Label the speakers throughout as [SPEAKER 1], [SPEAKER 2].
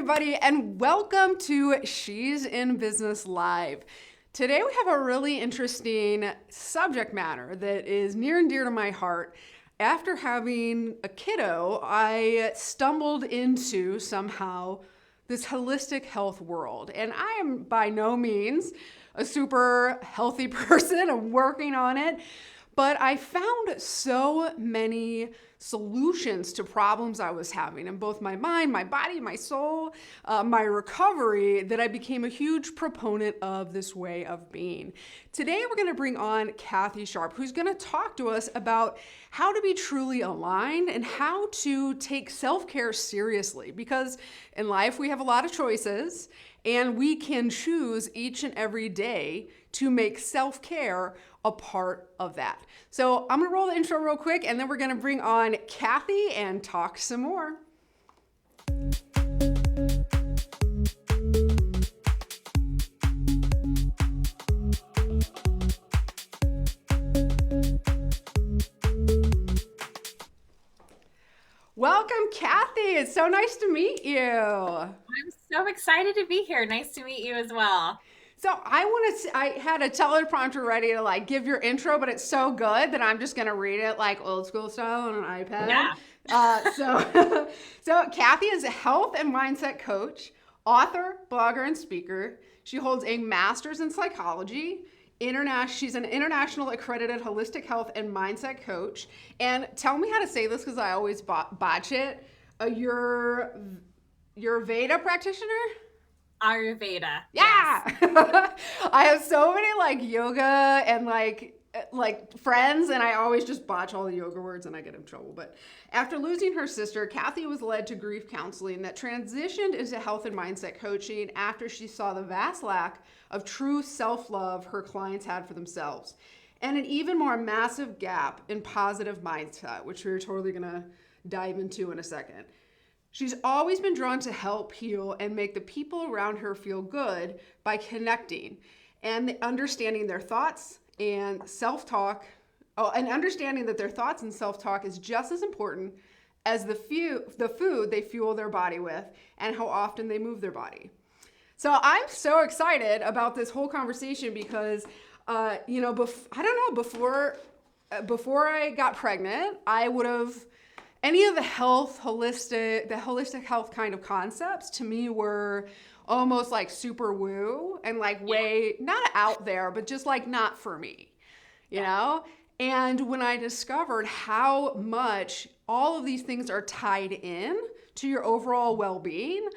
[SPEAKER 1] everybody, and welcome to She's in Business Live. Today we have a really interesting subject matter that is near and dear to my heart. After having a kiddo, I stumbled into somehow this holistic health world, and I am by no means a super healthy person. I'm working on it. But I found so many solutions to problems I was having in both my mind, my body, my soul, my recovery, that I became a huge proponent of this way of being. Today, we're going to bring on Cathy Sharpe, who's going to talk to us about how to be truly aligned and how to take self-care seriously. Because in life, we have a lot of choices, and we can choose each and every day to make self-care a part of that. So I'm gonna roll the intro real quick, and then we're gonna bring on Cathy and talk some more. Welcome, Cathy. It's so nice to meet you.
[SPEAKER 2] I'm so excited to be here. Nice to meet you as well.
[SPEAKER 1] So I had a teleprompter ready to give your intro, but it's so good that I'm just gonna read it like old school style on an iPad.
[SPEAKER 2] Yeah.
[SPEAKER 1] So Cathy is a health and mindset coach, author, blogger, and speaker. She holds a master's in psychology. She's an international accredited holistic health and mindset coach. And tell me how to say this because I always botch it. Your Veda practitioner.
[SPEAKER 2] Ayurveda.
[SPEAKER 1] Yeah.
[SPEAKER 2] Yes.
[SPEAKER 1] I have so many yoga and friends, and I always just botch all the yoga words and I get in trouble. But after losing her sister, Cathy was led to grief counseling that transitioned into health and mindset coaching after she saw the vast lack of true self-love her clients had for themselves, and an even more massive gap in positive mindset, which we're totally gonna dive into in a second. She's always been drawn to help heal and make the people around her feel good by connecting and understanding their thoughts and self-talk. Oh, and understanding that their thoughts and self-talk is just as important as the food they fuel their body with and how often they move their body. So I'm so excited about this whole conversation because, I don't know, before I got pregnant, I would have any of the holistic health kind of concepts to me were almost like super woo and way not out there, but just not for me, you know? And when I discovered how much all of these things are tied in to your overall well-being,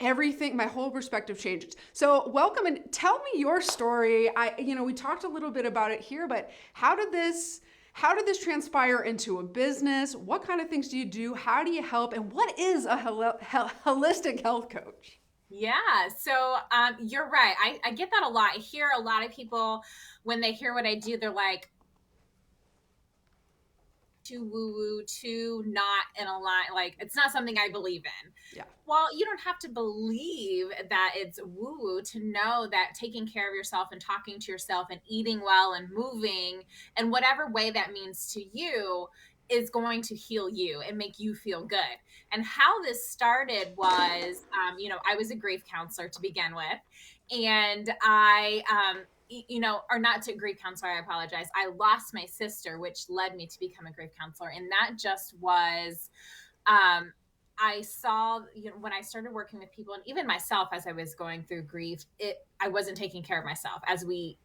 [SPEAKER 1] everything, my whole perspective changes. So welcome, and tell me your story. We talked a little bit about it here, but how did this transpire into a business? What kind of things do you do? How do you help? And what is a holistic health coach?
[SPEAKER 2] Yeah. So you're right. I get that a lot. I hear a lot of people when they hear what I do, they're like, too woo woo, too not in a line. Like, it's not something I believe in.
[SPEAKER 1] Yeah.
[SPEAKER 2] Well, you don't have to believe that it's woo woo to know that taking care of yourself and talking to yourself and eating well and moving and whatever way that means to you is going to heal you and make you feel good. And how this started was, I was a grief counselor to begin with. And or not to grief counselor, I apologize. I lost my sister, which led me to become a grief counselor. And that just was, I saw, when I started working with people and even myself as I was going through grief, I wasn't taking care of myself, as we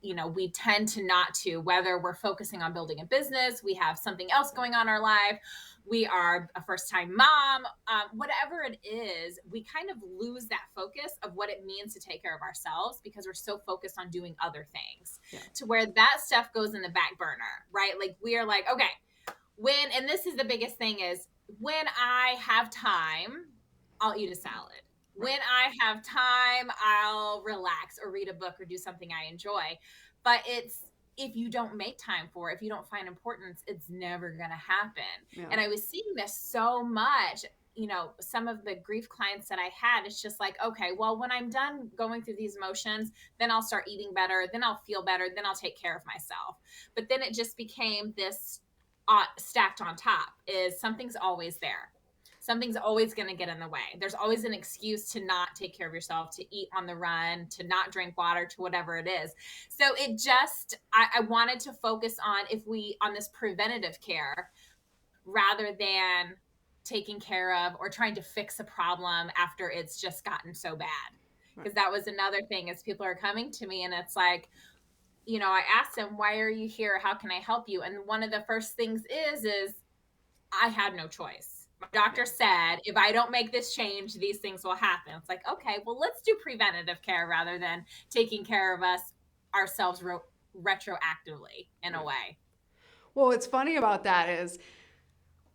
[SPEAKER 2] tend to not to, whether we're focusing on building a business, we have something else going on in our life, we are a first-time mom, whatever it is, we kind of lose that focus of what it means to take care of ourselves because we're so focused on doing other things, to where that stuff goes in the back burner, right? Like, we are like, okay, and this is the biggest thing is, when I have time, I'll eat a salad. When I have time, I'll relax or read a book or do something I enjoy. But if you don't make time for it, if you don't find importance, it's never going to happen. Yeah. And I was seeing this so much, some of the grief clients that I had, it's just like, okay, well, when I'm done going through these emotions, then I'll start eating better, then I'll feel better, then I'll take care of myself. But then it just became this stacked on top, is something's always there. Something's always going to get in the way. There's always an excuse to not take care of yourself, to eat on the run, to not drink water, to whatever it is. So it just, I wanted to focus on on this preventative care rather than taking care of or trying to fix a problem after it's just gotten so bad. Because that was another thing is people are coming to me and it's like, I asked them, why are you here? How can I help you? And one of the first things is I had no choice. My doctor said, if I don't make this change, these things will happen. It's like, okay, well, let's do preventative care rather than taking care of ourselves retroactively in a way.
[SPEAKER 1] Well, what's funny about that is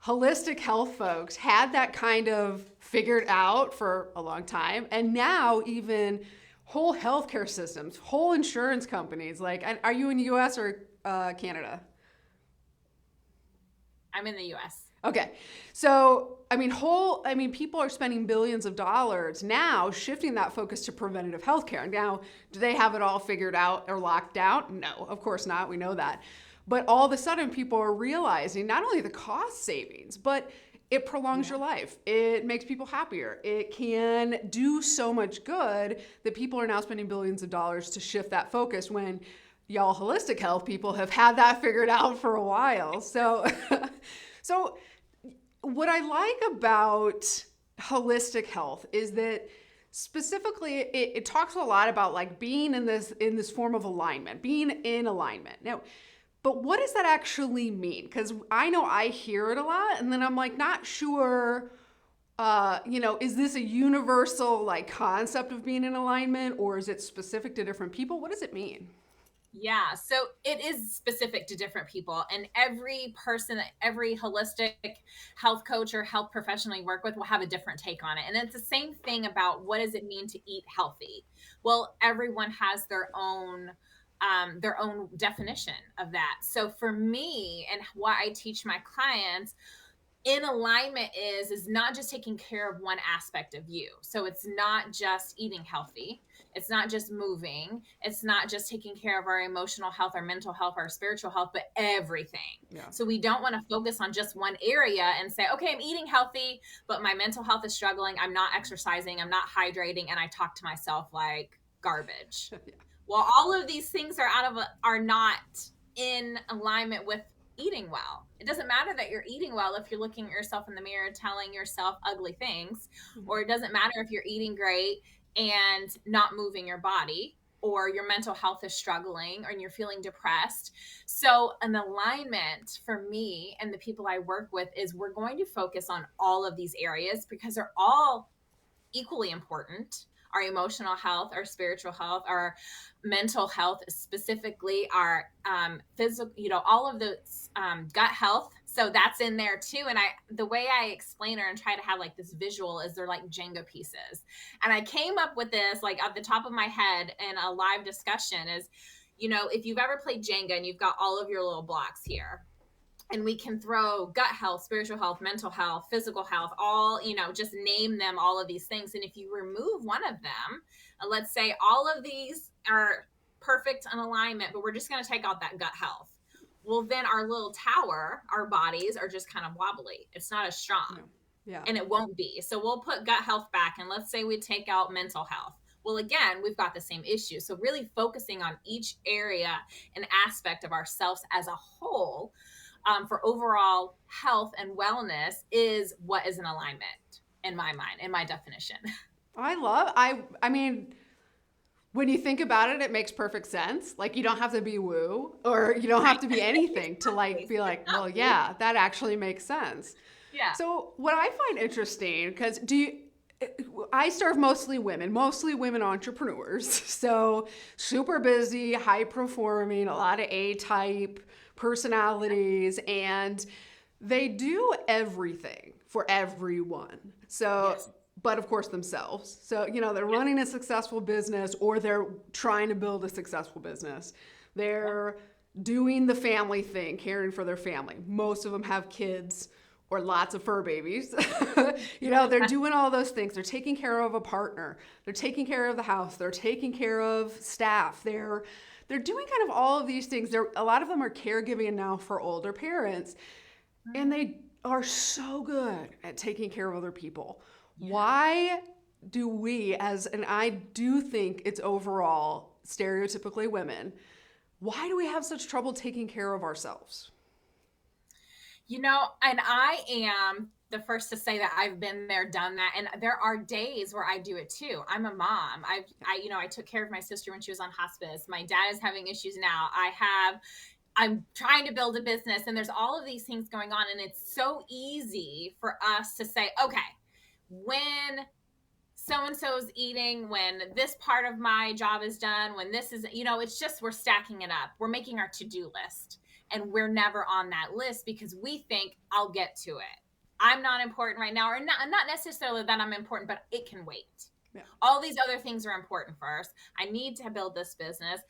[SPEAKER 1] holistic health folks had that kind of figured out for a long time. And now even whole healthcare systems, whole insurance companies, like, are you in the US or Canada?
[SPEAKER 2] I'm in the US.
[SPEAKER 1] Okay. So, people are spending billions of dollars now shifting that focus to preventative healthcare. Now, do they have it all figured out or locked down? No, of course not. We know that. But all of a sudden, people are realizing not only the cost savings, but it prolongs your life. It makes people happier. It can do so much good that people are now spending billions of dollars to shift that focus when y'all holistic health people have had that figured out for a while. So, so what I like about holistic health is that specifically it talks a lot about like being in this form of alignment, being in alignment. Now, but what does that actually mean? Because I know I hear it a lot, and then I'm like not sure. Is this a universal like concept of being in alignment, or is it specific to different people? What does it mean?
[SPEAKER 2] Yeah, so it is specific to different people, and every person, every holistic health coach or health professional you work with will have a different take on it. And it's the same thing about what does it mean to eat healthy? Well, everyone has their own definition of that. So for me and what I teach my clients, in alignment is not just taking care of one aspect of you. So it's not just eating healthy. It's not just moving. It's not just taking care of our emotional health, our mental health, our spiritual health, but everything.
[SPEAKER 1] Yeah.
[SPEAKER 2] So we don't want to focus on just one area and say, okay, I'm eating healthy, but my mental health is struggling. I'm not exercising. I'm not hydrating. And I talk to myself like garbage. Yeah. Well, all of these things are not in alignment with eating well. It doesn't matter that you're eating well if you're looking at yourself in the mirror telling yourself ugly things, or it doesn't matter if you're eating great and not moving your body, or your mental health is struggling and you're feeling depressed. So an alignment for me and the people I work with is we're going to focus on all of these areas because they're all equally important. Our emotional health, our spiritual health, our mental health, specifically our physical, all of the gut health. So that's in there too. And the way I explain it and try to have like this visual is they're like Jenga pieces. And I came up with this like at the top of my head in a live discussion is, if you've ever played Jenga and you've got all of your little blocks here, and we can throw gut health, spiritual health, mental health, physical health, all, just name them, all of these things. And if you remove one of them, let's say all of these are perfect in alignment, but we're just going to take out that gut health. Well, then our little tower, our bodies are just kind of wobbly. It's not as strong.
[SPEAKER 1] Yeah.
[SPEAKER 2] And it won't be. So we'll put gut health back. And let's say we take out mental health. Well, again, we've got the same issue. So really focusing on each area and aspect of ourselves as a whole for overall health and wellness is what is in alignment in my mind, in my definition.
[SPEAKER 1] I mean, when you think about it, it makes perfect sense. Like you don't have to be woo or you don't have to be anything to like be like, well, yeah, that actually makes sense.
[SPEAKER 2] Yeah.
[SPEAKER 1] So what I find interesting, because I serve mostly women entrepreneurs. So super busy, high performing, a lot of A-type personalities, and they do everything for everyone. So, yes. But of course themselves. So, they're running a successful business or they're trying to build a successful business. They're doing the family thing, caring for their family. Most of them have kids or lots of fur babies. They're doing all those things. They're taking care of a partner. They're taking care of the house. They're taking care of staff. They're doing kind of all of these things. A lot of them are caregiving now for older parents. And they are so good at taking care of other people.
[SPEAKER 2] Yeah.
[SPEAKER 1] Why do we, and I do think it's overall stereotypically women, why do we have such trouble taking care of ourselves?
[SPEAKER 2] And I am the first to say that I've been there, done that. And there are days where I do it too. I'm a mom. I took care of my sister when she was on hospice. My dad is having issues now. I'm trying to build a business, and there's all of these things going on. And it's so easy for us to say, okay, when so and so's eating, when this part of my job is done, when this is, it's just we're stacking it up. We're making our to do list, and we're never on that list because we think I'll get to it. I'm not important right now, or not necessarily that I'm important, but it can wait.
[SPEAKER 1] Yeah.
[SPEAKER 2] All these other things are important first. I need to build this business.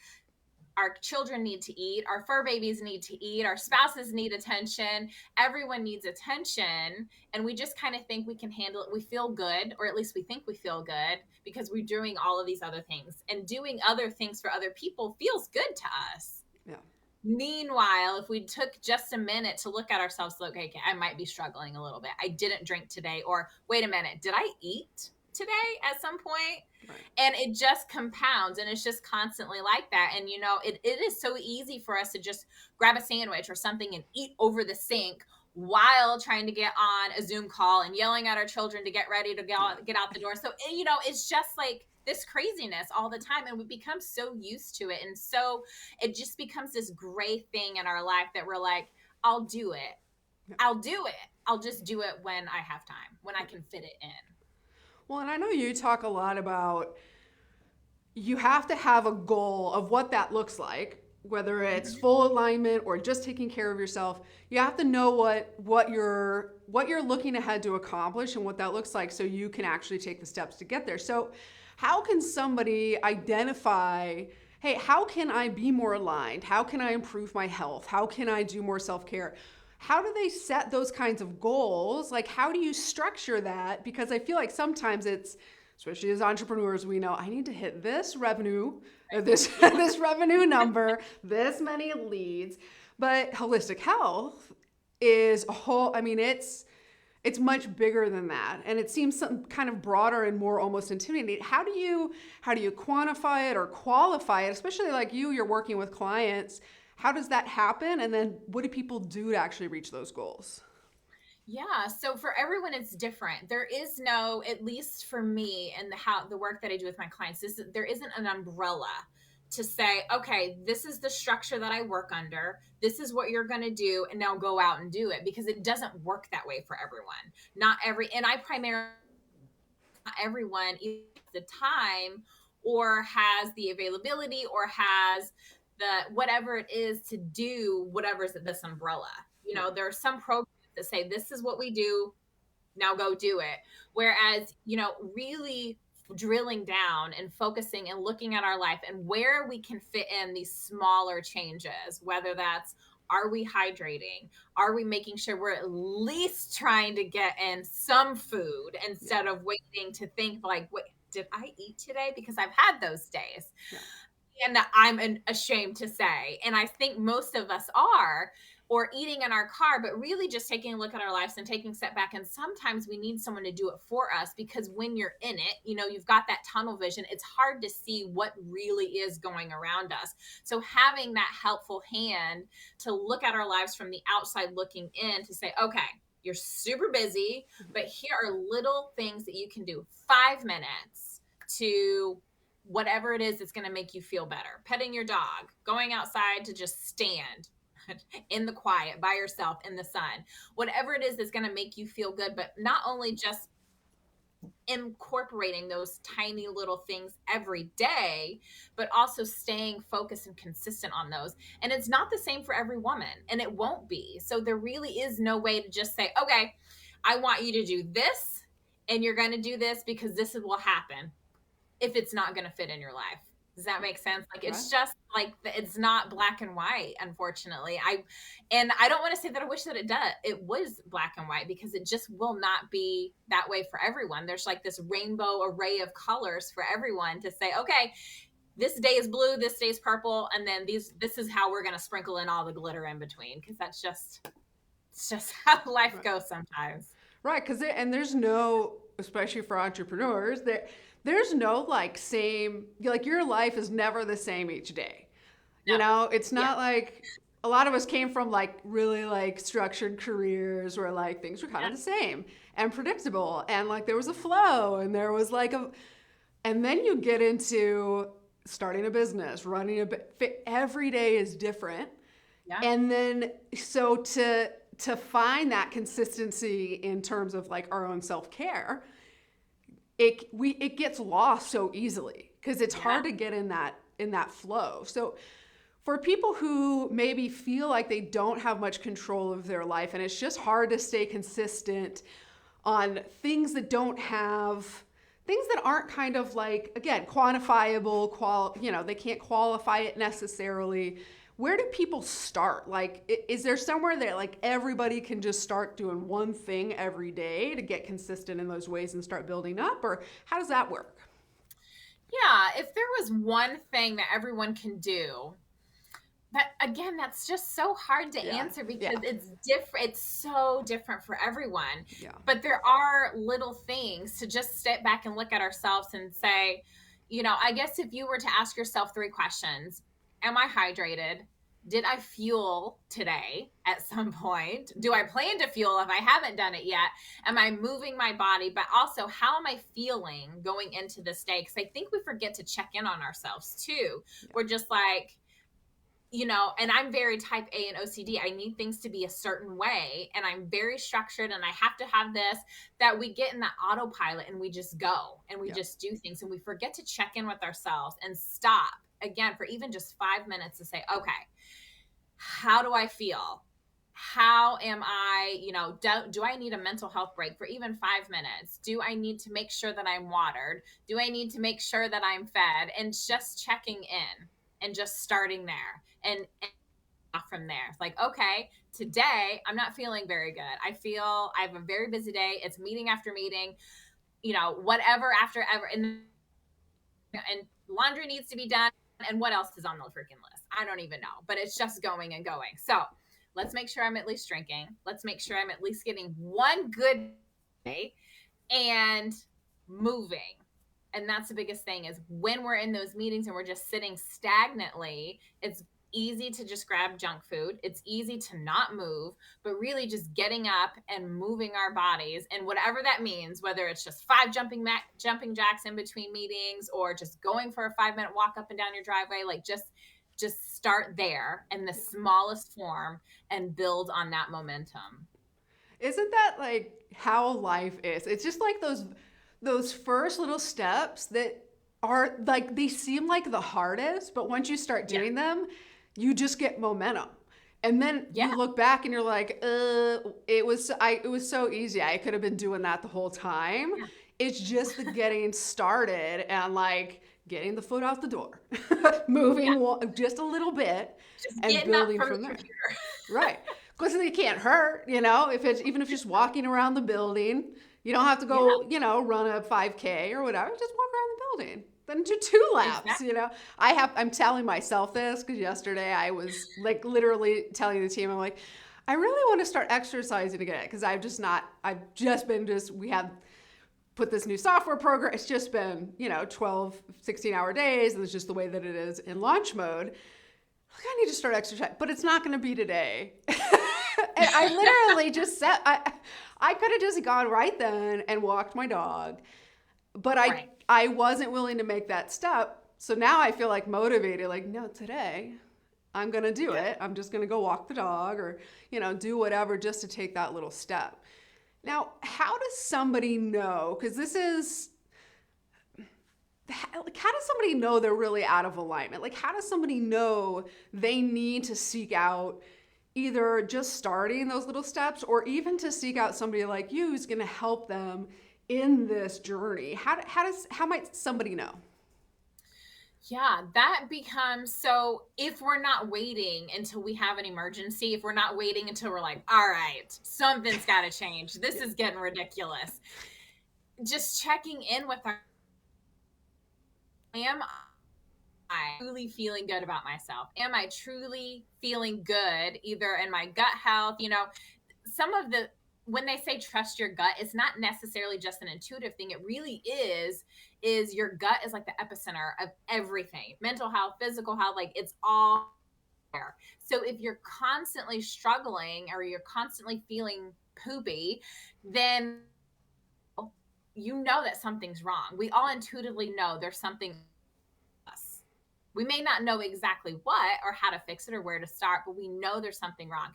[SPEAKER 2] Our children need to eat, our fur babies need to eat, our spouses need attention, everyone needs attention, and we just kind of think we can handle it. We feel good, or at least we think we feel good, because we're doing all of these other things, and doing other things for other people feels good to us.
[SPEAKER 1] Yeah.
[SPEAKER 2] Meanwhile, if we took just a minute to look at ourselves, okay, I might be struggling a little bit, I didn't drink today, or wait a minute, did I eat today at some point? Right. And it just compounds, and it's just constantly like that. And it is so easy for us to just grab a sandwich or something and eat over the sink while trying to get on a Zoom call and yelling at our children to get ready to get out the door. So it's just like this craziness all the time, and we become so used to it, and so it just becomes this gray thing in our life that we're like, I'll do it. I'll just do it when I have time, when I can fit it in.
[SPEAKER 1] Well, and I know you talk a lot about you have to have a goal of what that looks like, whether it's full alignment or just taking care of yourself. You have to know what you're looking ahead to accomplish and what that looks like, so you can actually take the steps to get there. So how can somebody identify, hey, how can I be more aligned? How can I improve my health? How can I do more self-care? How do they set those kinds of goals? Like, how do you structure that? Because I feel like sometimes it's, especially as entrepreneurs, we know I need to hit this revenue, this revenue number, this many leads. But holistic health is a whole, it's much bigger than that. And it seems some kind of broader and more almost intimidating. How do you quantify it or qualify it? Especially like you're working with clients. How does that happen? And then what do people do to actually reach those goals?
[SPEAKER 2] Yeah. So for everyone, it's different. There is no, at least for me and the work that I do with my clients, there isn't an umbrella to say, okay, this is the structure that I work under. This is what you're going to do. And now go out and do it, because it doesn't work that way for everyone. And I primarily, not everyone either has the time or has the availability or has the whatever it is to do whatever's this umbrella. There are some programs that say this is what we do, now go do it. Whereas, really drilling down and focusing and looking at our life and where we can fit in these smaller changes, whether that's, are we hydrating? Are we making sure we're at least trying to get in some food instead of waiting to think like, wait, did I eat today? Because I've had those days. Yeah. And I'm ashamed to say, and I think most of us are, or eating in our car, but really just taking a look at our lives and taking a step back. And sometimes we need someone to do it for us, because when you're in it, you've got that tunnel vision. It's hard to see what really is going around us. So having that helpful hand to look at our lives from the outside looking in, to say, okay, you're super busy, but here are little things that you can do. 5 minutes to whatever it is that's going to make you feel better. Petting your dog, going outside to just stand in the quiet by yourself in the sun, whatever it is that's going to make you feel good. But not only just incorporating those tiny little things every day, but also staying focused and consistent on those. And it's not the same for every woman, and it won't be. So there really is no way to just say, okay, I want you to do this, and you're going to do this because this will happen, if it's not going to fit in your life. Does that make sense? Like, it's just like, it's not black and white, unfortunately. I don't want to say that I wish that it was black and white, because it just will not be that way for everyone. There's like this rainbow array of colors for everyone to say, okay, this day is blue, this day is purple, and then this is how we're going to sprinkle in all the glitter in between, because that's just It's just how life
[SPEAKER 1] Right.
[SPEAKER 2] goes sometimes.
[SPEAKER 1] Right, because there's no, especially for entrepreneurs, there's no like same, like your life is never the same each day.
[SPEAKER 2] No.
[SPEAKER 1] It's
[SPEAKER 2] Yeah.
[SPEAKER 1] not like a lot of us came from like really like structured careers where like things were kind of
[SPEAKER 2] Yeah.
[SPEAKER 1] the same and predictable and like there was a flow and there was like a, and then you get into starting a business, running a, every day is different.
[SPEAKER 2] Yeah.
[SPEAKER 1] And then so to find that consistency in terms of like our own self-care, it gets lost so easily because it's
[SPEAKER 2] Yeah.
[SPEAKER 1] hard to get in that flow. So for people who maybe feel like they don't have much control of their life and it's just hard to stay consistent on things that don't have things that aren't kind of like again quantifiable they can't qualify it necessarily. Where do people start? Like is there somewhere that like everybody can just start doing one thing every day to get consistent in those ways and start building up, or how does that work?
[SPEAKER 2] Yeah. If there was one thing that everyone can do, that again, that's just so hard to
[SPEAKER 1] Yeah,
[SPEAKER 2] answer because
[SPEAKER 1] yeah,
[SPEAKER 2] it's different. It's so different for everyone.
[SPEAKER 1] yeah,
[SPEAKER 2] But there are little things to just step back and look at ourselves and say, I guess if you were to ask yourself three questions: Am I hydrated? Did I fuel today at some point? Do I plan to fuel if I haven't done it yet? Am I moving my body? But also, how am I feeling going into this day? Because I think we forget to check in on ourselves too.
[SPEAKER 1] yeah,
[SPEAKER 2] We're just like, and I'm very type A and OCD. I need things to be a certain way, and I'm very structured, and I have to have this, that we get in that autopilot and we just go and we
[SPEAKER 1] yeah,
[SPEAKER 2] just do things and we forget to check in with ourselves and stop again for even just 5 minutes to say, okay, how do I feel? How am I, do I need a mental health break for even 5 minutes? Do I need to make sure that I'm watered? Do I need to make sure that I'm fed? And just checking in and just starting there and off from there. It's like, okay, today I'm not feeling very good. I have a very busy day. It's meeting after meeting, whatever after ever. And laundry needs to be done. And what else is on the freaking list? I don't even know, but it's just going and going. So let's make sure I'm at least drinking. Let's make sure I'm at least getting one good day and moving. And that's the biggest thing is when we're in those meetings and we're just sitting stagnantly, it's easy to just grab junk food. It's easy to not move, but really just getting up and moving our bodies and whatever that means, whether it's just five jumping jacks in between meetings or just going for a 5 minute walk up and down your driveway, like just start there in the
[SPEAKER 1] yeah.
[SPEAKER 2] smallest form and build on that momentum.
[SPEAKER 1] Isn't that like how life is? It's just like those first little steps that are like they seem like the hardest, but once you start
[SPEAKER 2] Yeah.
[SPEAKER 1] doing them, you just get momentum. And then
[SPEAKER 2] Yeah.
[SPEAKER 1] you look back and you're like, it was so easy. I could have been doing that the whole time.
[SPEAKER 2] Yeah.
[SPEAKER 1] It's just the getting started and like getting the foot out the door, moving just a little bit
[SPEAKER 2] Just
[SPEAKER 1] and
[SPEAKER 2] getting up
[SPEAKER 1] building
[SPEAKER 2] from
[SPEAKER 1] from
[SPEAKER 2] the
[SPEAKER 1] there.
[SPEAKER 2] computer.
[SPEAKER 1] Right. Because it can't hurt, if it's even if just walking around the building, you don't have to
[SPEAKER 2] Yeah,
[SPEAKER 1] go, run a 5K or whatever. Just walk around the building. Then do two laps,
[SPEAKER 2] exactly.
[SPEAKER 1] I'm telling myself this because yesterday I was like literally telling the team, I'm like, I really want to start exercising again because I've just been we have put this new software program. It's just been, 12, 16-hour days. And it's just the way that it is in launch mode. I need to start exercising, but it's not going to be today. And I literally just said, I could have just gone right then and walked my dog, but
[SPEAKER 2] Right.
[SPEAKER 1] I wasn't willing to make that step. So now I feel like motivated, like, no, today I'm going to do
[SPEAKER 2] Yeah.
[SPEAKER 1] it. I'm just going to go walk the dog or, do whatever just to take that little step. Now, how does somebody know? Because this is, how does somebody know they're really out of alignment? Like, how does somebody know they need to seek out either just starting those little steps or even to seek out somebody like you who's going to help them in this journey? How might somebody know?
[SPEAKER 2] Yeah, that becomes so if we're not waiting until we have an emergency, if we're not waiting until we're like, all right, something's got to change. This
[SPEAKER 1] Yeah.
[SPEAKER 2] is getting ridiculous. Just checking in with our, am I truly feeling good about myself? Am I truly feeling good either in my gut health? some of the, when they say trust your gut, it's not necessarily just an intuitive thing. It really is your gut is like the epicenter of everything. Mental health, physical health, like it's all there. So if you're constantly struggling or you're constantly feeling poopy, then you know that something's wrong. We all intuitively know there's something us. We may not know exactly what or how to fix it or where to start, but we know there's something wrong.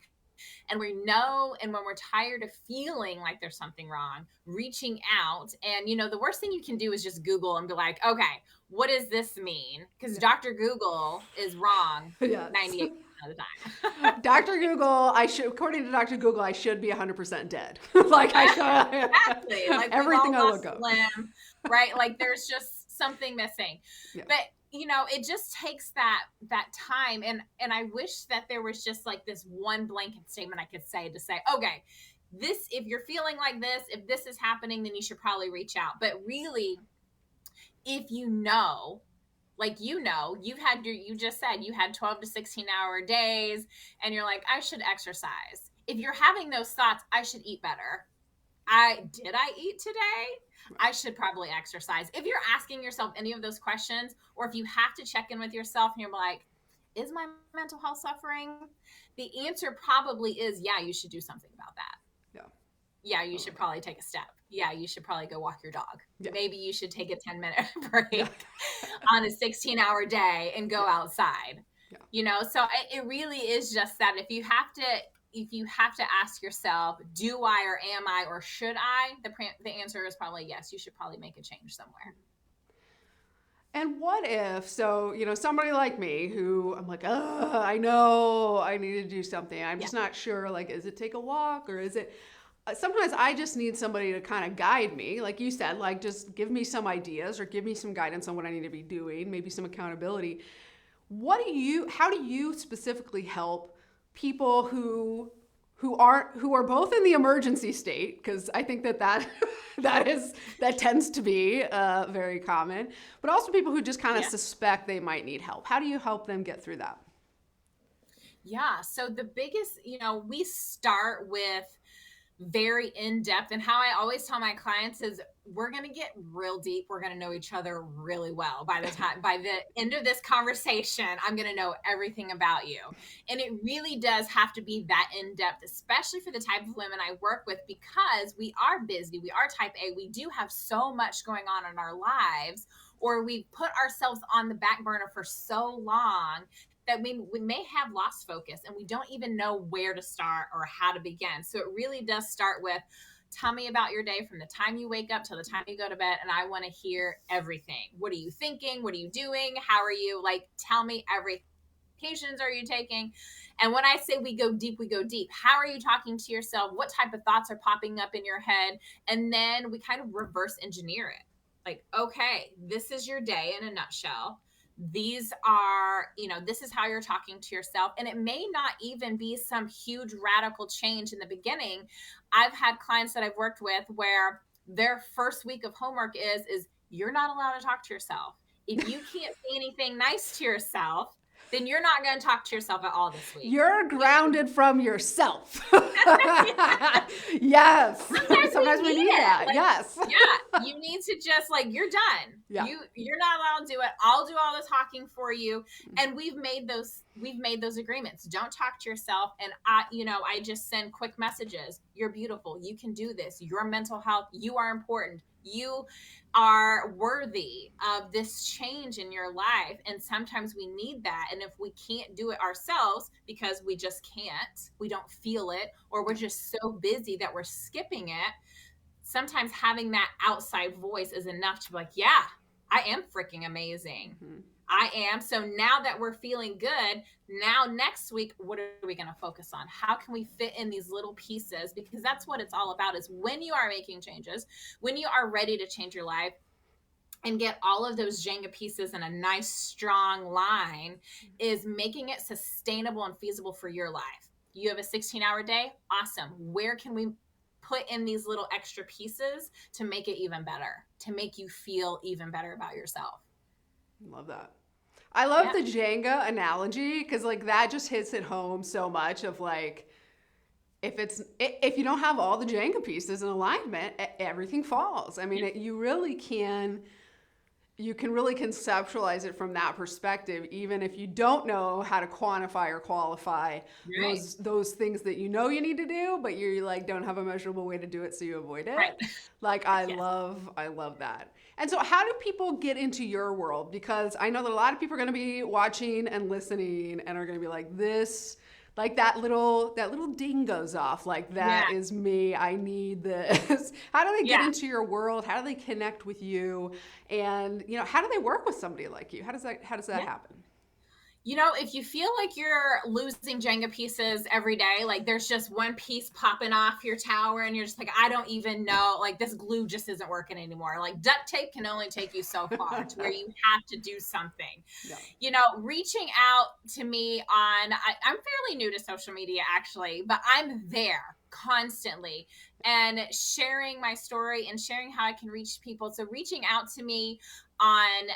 [SPEAKER 2] And we know, and when we're tired of feeling like there's something wrong, reaching out. And the worst thing you can do is just Google and be like, okay, what does this mean? Because Dr. Google is wrong
[SPEAKER 1] Yes.
[SPEAKER 2] 98% of the time.
[SPEAKER 1] Dr. Google, according to Dr. Google, I should be 100% dead. Like I should.
[SPEAKER 2] Exactly. Like
[SPEAKER 1] Everything I look
[SPEAKER 2] up,
[SPEAKER 1] up.
[SPEAKER 2] limb, right? Like there's just something missing.
[SPEAKER 1] Yeah.
[SPEAKER 2] But it just takes that time, and I wish that there was just like this one blanket statement I could say to say, okay, this, if you're feeling like this, if this is happening, then you should probably reach out. But really, if like you just said you had 12 to 16-hour days, and you're like, I should exercise. If you're having those thoughts, I should eat better. I eat today? I should probably exercise. If you're asking yourself any of those questions, or if you have to check in with yourself and you're like, is my mental health suffering? The answer probably is, yeah, you should do something about that. Yeah, you should probably take a step. Yeah, you should probably go walk your dog. Yeah. Maybe you should take a 10-minute break on a 16-hour day and go outside. So it really is just that if you have to ask yourself, do I, or am I, or should I? The answer is probably yes. You should probably make a change somewhere.
[SPEAKER 1] And what if, somebody like me who I'm like, I know I need to do something. I'm just not sure, like, is it take a walk, or is it, sometimes I just need somebody to kind of guide me. Like you said, like just give me some ideas or give me some guidance on what I need to be doing, maybe some accountability. How do you specifically help people who are both in the emergency state? Because I think that tends to be very common, but also people who just kind of suspect they might need help. How do you help them get through that?
[SPEAKER 2] Yeah. So the biggest, we start with very in-depth, and how I always tell my clients is we're going to get real deep. We're going to know each other really well. By the end of this conversation, I'm going to know everything about you. And it really does have to be that in-depth, especially for the type of women I work with, because we are busy. We are type A. We do have so much going on in our lives, or we put ourselves on the back burner for so long that we may have lost focus and we don't even know where to start or how to begin. So it really does start with, tell me about your day from the time you wake up till the time you go to bed. And I want to hear everything. What are you thinking? What are you doing? How are you? Like, tell me everything. Medications are you taking? And when I say we go deep, we go deep. How are you talking to yourself? What type of thoughts are popping up in your head? And then we kind of reverse engineer it. Like, okay, this is your day in a nutshell. These are, this is how you're talking to yourself. And it may not even be some huge radical change in the beginning. I've had clients that I've worked with where their first week of homework is you're not allowed to talk to yourself. If you can't say anything nice to yourself, then you're not going to talk to yourself at all this week.
[SPEAKER 1] You're grounded from yourself. Yes. Sometimes we need that.
[SPEAKER 2] Like,
[SPEAKER 1] yes.
[SPEAKER 2] Yeah. You need to just you're done.
[SPEAKER 1] Yeah.
[SPEAKER 2] You're not allowed to do it. I'll do all the talking for you. And we've made those agreements. Don't talk to yourself. And I just send quick messages. You're beautiful. You can do this. Your mental health. You are important. You are worthy of this change in your life. And sometimes we need that. And if we can't do it ourselves because we just can't, we don't feel it, or we're just so busy that we're skipping it, sometimes having that outside voice is enough to be like, yeah, I am freaking amazing. Mm-hmm. I am. So now that we're feeling good, now next week, what are we going to focus on? How can we fit in these little pieces? Because that's what it's all about, is when you are making changes, when you are ready to change your life and get all of those Jenga pieces in a nice, strong line, is making it sustainable and feasible for your life. You have a 16-hour day? Awesome. Where can we put in these little extra pieces to make it even better, to make you feel even better about yourself?
[SPEAKER 1] Love that. I love the Jenga analogy, because that just hits it home so much of if you don't have all the Jenga pieces in alignment, everything falls. I mean, you can really conceptualize it from that perspective, even if you don't know how to quantify or qualify
[SPEAKER 2] Right.
[SPEAKER 1] those things that you know you need to do, but you like don't have a measurable way to do it, so you avoid it.
[SPEAKER 2] Right.
[SPEAKER 1] Like
[SPEAKER 2] Yes.
[SPEAKER 1] I love that. And so how do people get into your world? Because I know that a lot of people are going to be watching and listening and are going to be like, this, like that little ding goes off, like
[SPEAKER 2] Yeah.
[SPEAKER 1] that is me, I need this. How do they get
[SPEAKER 2] Yeah.
[SPEAKER 1] into your world? How do they connect with you? And how do they work with somebody like you? How does that
[SPEAKER 2] Yeah.
[SPEAKER 1] happen?
[SPEAKER 2] If you feel like you're losing Jenga pieces every day, like there's just one piece popping off your tower and you're just like, I don't even know, like this glue just isn't working anymore. Like duct tape can only take you so far to where you have to do something.
[SPEAKER 1] Yeah.
[SPEAKER 2] Reaching out to me I'm fairly new to social media actually, but I'm there constantly and sharing my story and sharing how I can reach people. So reaching out to me on,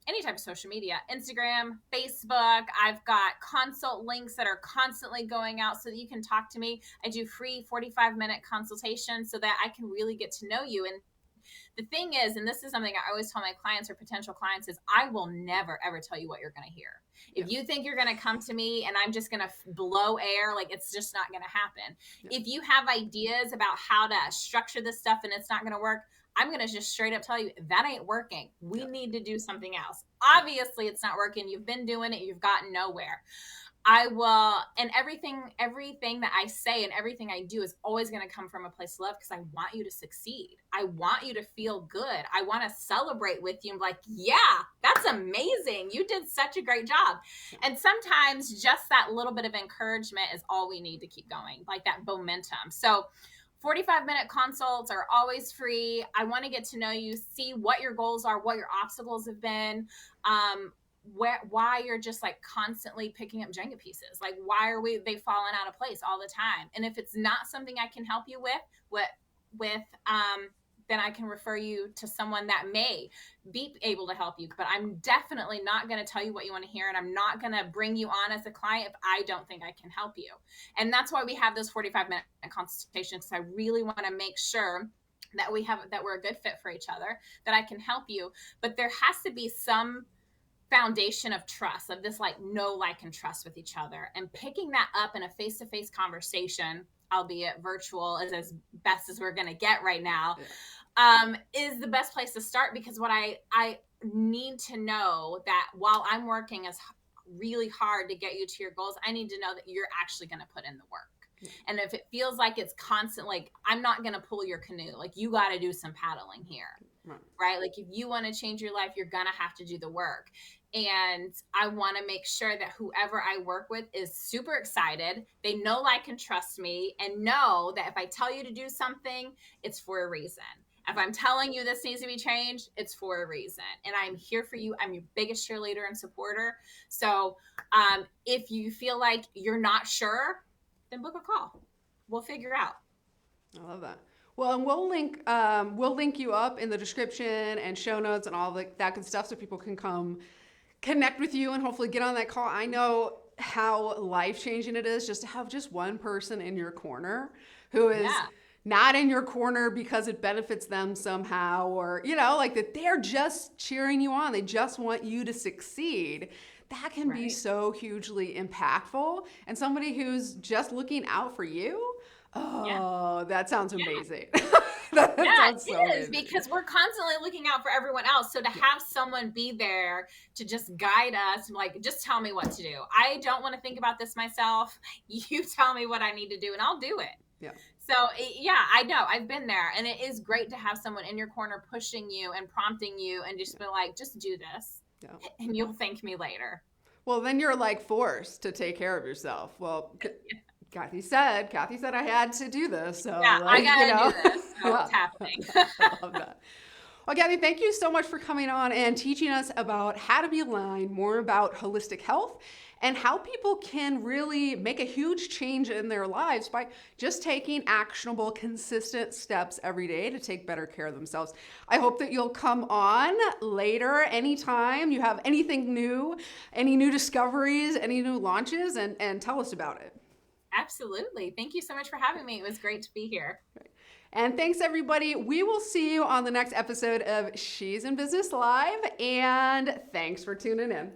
[SPEAKER 2] any type of social media, Instagram, Facebook. I've got consult links that are constantly going out so that you can talk to me. I do free 45-minute consultations so that I can really get to know you. And the thing is, and this is something I always tell my clients or potential clients, is I will never, ever tell you what you're going to hear.
[SPEAKER 1] Yeah.
[SPEAKER 2] If you think you're going to come to me and I'm just going to blow air, like it's just not going to happen. Yeah. If you have ideas about how to structure this stuff and it's not going to work, I'm going to just straight up tell you that ain't working. We need to do something else. Obviously it's not working. You've been doing it. You've gotten nowhere. I will, and everything that I say and everything I do is always going to come from a place of love because I want you to succeed. I want you to feel good. I want to celebrate with you and be like, yeah, that's amazing. You did such a great job. And sometimes just that little bit of encouragement is all we need to keep going, like that momentum. So 45-minute consults are always free. I want to get to know you, see what your goals are, what your obstacles have been, why you're just like constantly picking up Jenga pieces. Like, why are they falling out of place all the time? And if it's not something I can help you with, then I can refer you to someone that may be able to help you. But I'm definitely not going to tell you what you want to hear. And I'm not going to bring you on as a client if I don't think I can help you. And that's why we have those 45-minute consultations. I really want to make sure that we're a good fit for each other, that I can help you. But there has to be some foundation of trust, of this like know, like, and trust with each other, and picking that up in a face-to-face conversation, albeit virtual is as best as we're going to get right now. Is the best place to start, because what I need to know that while I'm working as really hard to get you to your goals, I need to know that you're actually going to put in the work. Yeah. And if it feels like it's constant, like I'm not going to pull your canoe, like you got to do some paddling here, right? Like if you want to change your life, you're going to have to do the work. And I want to make sure that whoever I work with is super excited. They know, like, and trust me, and know that if I tell you to do something, it's for a reason. If I'm telling you this needs to be changed, it's for a reason. And I'm here for you. I'm your biggest cheerleader and supporter. So if you feel like you're not sure, then book a call. We'll figure out.
[SPEAKER 1] I love that. Well, and we'll link you up in the description and show notes and all that good stuff so people can come connect with you and hopefully get on that call. I know how life-changing it is just to have just one person in your corner who is not in your corner because it benefits them somehow, or, like that they're just cheering you on. They just want you to succeed. That can be so hugely impactful. And somebody who's just looking out for you, that sounds amazing. That sounds so amazing.
[SPEAKER 2] Because we're constantly looking out for everyone else. So to have someone be there to just guide us, like, just tell me what to do. I don't want to think about this myself. You tell me what I need to do and I'll do it.
[SPEAKER 1] Yeah.
[SPEAKER 2] So I know, I've been there, and it is great to have someone in your corner pushing you and prompting you and just be like, just do this and you'll thank me later.
[SPEAKER 1] Well, then you're like forced to take care of yourself. Well, Cathy said I had to do this. So
[SPEAKER 2] I gotta do this. So it's happening.
[SPEAKER 1] I love that. Well, Cathy, thank you so much for coming on and teaching us about how to be aligned, more about holistic health, and how people can really make a huge change in their lives by just taking actionable, consistent steps every day to take better care of themselves. I hope that you'll come on later, anytime you have anything new, any new discoveries, any new launches, and tell us about it.
[SPEAKER 2] Absolutely. Thank you so much for having me. It was great to be here.
[SPEAKER 1] And thanks, everybody. We will see you on the next episode of She's in Business Live. And thanks for tuning in.